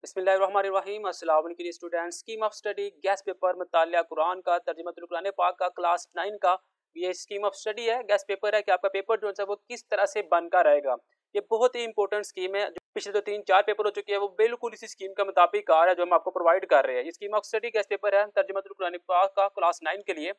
बिस्मिल्लाहिर्रहमानिर्रहीम। अस्सलाम वालेकुम students. Scheme of study guess paper मुतालिया कुरान का तर्जुमातुल कुरान पाक का क्लास 9 का ये स्कीम ऑफ स्टडी है। गैस पेपर है कि आपका पेपर जो है वो किस तरह से बनकर रहेगा। ये बहुत ही इंपॉर्टेंट स्कीम है। जो पिछले 2 3 4 पेपर हो चुके हैं वो बिल्कुल इसी स्कीम के मुताबिक आ रहा है जो हम आपको प्रोवाइड कर रहे हैं। ये scheme of study guess paper है तर्जुमातुल कुरान पाक का क्लास 9 के लिए।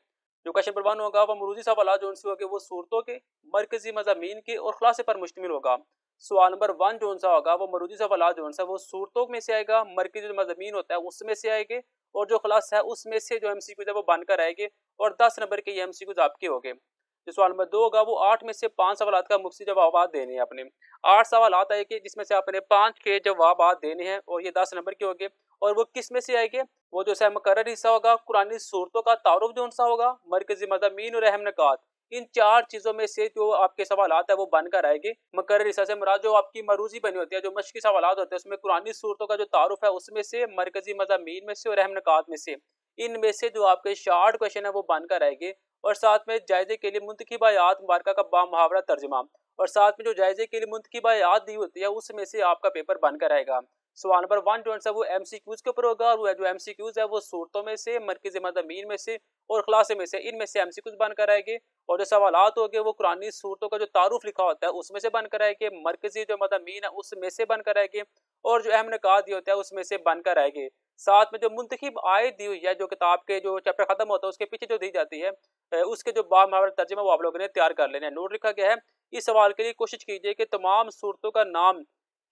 जो क्वेश्चन नंबर 1 होगा वो मरूजी सवाल जो होंगे वो सूरतों के, मरकजी मज़ामीन के और खुलासे पर मुश्तमिल होगा। सवाल नंबर 1 जो सा होगा वो मरूजी सवाल जो सा वो सूरतों में से आएगा, मरकजी जो मज़ामीन होता है उसमें से आएंगे और जो खुलासा है उसमें से जो एमसीक्यूज है वो बनकर आएंगे और 10 नंबर के ये एमसीक्यूज आपके होंगे। जो सवाल नंबर 2 होगा वो 8 में से 5 सवाल का मुख्तसर जवाब देने हैं अपने। 8 सवाल आएंगे जिसमें से आपने 5 के जवाब देने हैं और ये 10 नंबर के होंगे। और वो किस में से आएंगे? वो जो है मुकर्रर हिस्सा होगा, कुरानी सूरतों का तारुफ जो सा होगा, मरकजी मज़ामीन और अहम निकात। इन 4 चीजों में से जो आपके सवाल है वो बनकर आएंगे। मुकर्रर हिस्सा से मुराद जो आपकी मरूजी बनी होती है, जो मशकी सवाल होते हैं उसमें कुरानी सूरतों का जो तारुफ है उसमें से, मरकजी मज़ामीन में से और अहम निकात में से, इनमें से जो आपके शार्ट क्वेश्चन है वो बनकर आएंगे। और साथ में जायजे के लिए मुंतखब आयात मुबारका का बामुहावरा तर्जुमा और साथ में जो जायजे के लिए मुंतखब आयात दी होती है उसमें से आपका पेपर बनकर आएगा। सवाल नंबर 1 जो है वो एमसीक्यूज के ऊपर होगा और जो एमसीक्यूज है वो सूरतों में से, मरकजी मज़ामीन में से और खुलासे में से, इनमें से एमसीक्यूज बनकर आएंगे। और जो सवालात होंगे वो कुरानी सूरतों का जो तारुफ लिखा होता है उसमें से बनकर आएंगे, मरकजी जो मज़ामीन है उसमें से बनकर आएंगे और जो अहम निकात दी होता है उसमें से बनकर आएंगे। साथ में जो मुंतखब आयत दी हुई है, जो किताब के जो चैप्टर खत्म होता है उसके पीछे जो दी जाती है, उसके जो बामुहावरा तर्जुमा वो आप लोगों ने तैयार कर लेना है। नोट लिखा गया है। इस सवाल के लिए कोशिश कीजिए कि तमाम सूरतों का नाम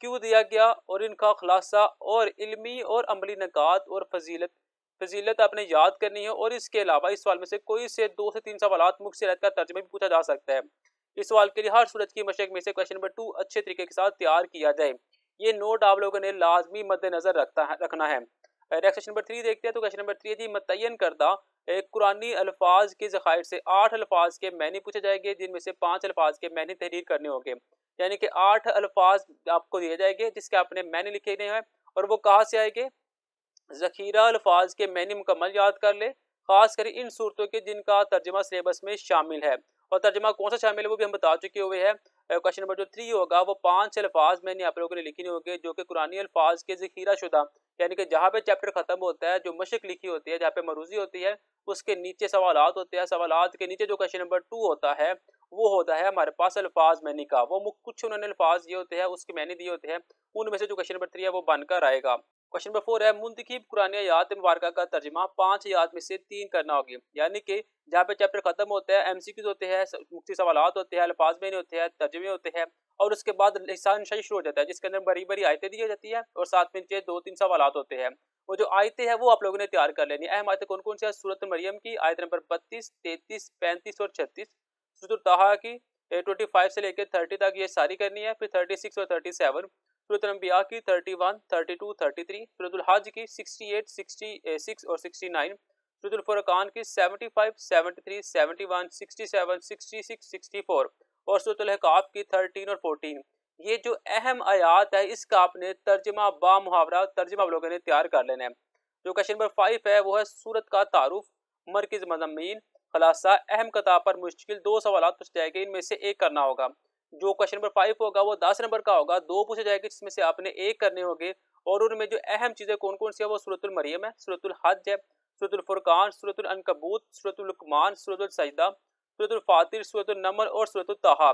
क्यों दिया गया और इनका खुलासा और इल्मी और अमली निकात और फजीलत आपने याद करनी है। और इसके अलावा इस सवाल में से कोई से 2 से 3 सवाल मुख्तसर का तर्जुमा भी पूछा जा सकता है। इस सवाल के लिए हर सूरत की मशक में से क्वेश्चन नंबर 2 अच्छे तरीके के साथ तैयार किया जाए। ये नोट आप लोगों ने लाजमी मद्देनजर रखना है। नेक्स्ट क्वेश्चन नंबर 3 देखते हैं। तो क्वेश्चन नंबर 3 जी, मुतय्यन करदा कुरानी अल्फाज के ज़खायर से 8 अल्फाज के मैनी पूछे जाएंगे जिनमें से 5 अल्फाज के मैनी तहरीर करने होंगे। यानी कि 8 अल्फाज आपको दिए जाएंगे जिसके आपने मैनी लिखे गए हैं और वो कहाँ से आएंगे? ज़खीरा अल्फाज के मैनी मुकम्मल याद कर ले, खास कर इन सूरतों के जिनका तर्जुमा सिलेबस में शामिल है। और तर्जुमा कौन सा शामिल है वो भी हम बता चुके हुए हैं। क्वेश्चन नंबर जो 3 होगा वो 5 अल्फाज मैंने आप लोगों ने लिखने होंगे जो कि कुरानी अल्फाज के ज़खीरा शुदा, यानी कि जहाँ पे चैप्टर खत्म होता है, जो मशक लिखी होती है, जहाँ पे मरूजी होती है, उसके नीचे सवालात होते हैं। सवालात के नीचे जो क्वेश्चन नंबर 2 होता है वो होता है हमारे पास अल्फाज मैनी का। वो कुछ उन्होंने अल्फाज ये होते हैं उसके मैनी दिए होते हैं, उनमें से जो क्वेश्चन नंबर 3 है वो बनकर आएगा। क्वेश्चन नंबर 4 है मुंतखब कुरानी आयात मुबारका का तर्जुमा 5 आयात में से 3 करना होगी। यानी कि जहाँ पे चैप्टर खत्म होता है, एमसीक्यूज होते हैं, मुख्तसर सवालात होते हैं, अल्फाज मैनी होते हैं, तर्जुमे होते हैं और उसके बाद लिसान नशरी शुरू हो जाता है जिसके अंदर बड़ी बड़ी आयतें दी जाती है और साथ में नीचे 2 3 सवालात होते हैं। वो जो आयतें हैं वो आप लोगों ने तैयार कर लेनी है। अहम आयतें कौन कौन सी है? सूरत मरियम की आयत नंबर 32 33 35 और 36, सूरत ताहा की 25 से लेकर 30 तक ये सारी करनी है। फिर 36 और 37, सूरत अंबिया की 31 32 33, सूरत हज की 68 66 और 69, सूरत फुरकान की 75 73 71 67 66 64 और सूरत अहकाफ की 13 और 14। ये जो अहम आयात है इसका आपने तर्जुमा बामुहावरा तर्जुमा आप लोगों ने तैयार कर लेना है। जो क्वेश्चन नंबर 5 है वो है सूरत का तारुफ, मरकज मज़ामीन, खलासा, अहम किताब पर मुश्किल 2 सवाल पूछे जाएंगे, इनमें से एक करना होगा। जो क्वेश्चन नंबर 5 होगा वो 10 नंबर का होगा, 2 पूछे जाएंगे जिसमें से आपने एक करने होंगे। और उनमें जो अहम चीज़ें कौन कौन सी है वो सूरतुल मरियम है, सूरतुल हज है, सूरतुल फुरकान, सूरतुल अनकबूत, सूरतुल लुकमान, सूरतुल सजदा, सूरतुल फातिर, सूरतुल नमल और सूरतुल ताहा।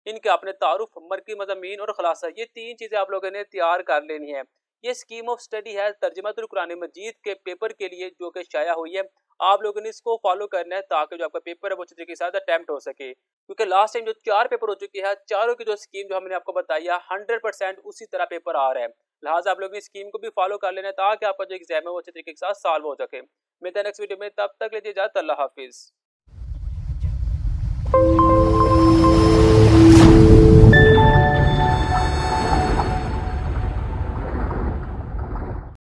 इनके आपने तारुफ, मरकजी मज़ामीन और खलासा, ये 3 चीज़ें आप लोगों ने तैयार कर लेनी है। ये स्कीम ऑफ स्टडी है तर्जुमातुल कुरान मजीद के पेपर के लिए जो कि शाया हुई है। आप लोगों ने इसको फॉलो करना है ताकि जो आपका पेपर है वो अच्छे तरीके के साथ अटेम्प्ट हो सके। क्योंकि लास्ट टाइम जो 4 पेपर हो चुके हैं, चारों की जो स्कीम जो हमने आपको बताई है 100% उसी तरह पेपर आ रहा है। लिहाजा आप लोगों ने स्कीम को भी फॉलो कर लेना है ताकि आपका जो एग्जाम है वो अच्छे तरीके के साथ सॉल्व हो सके। मिलते हैं नेक्स्ट वीडियो में, तब तक लीजिए इजाज़त। अल्लाह हाफिज़।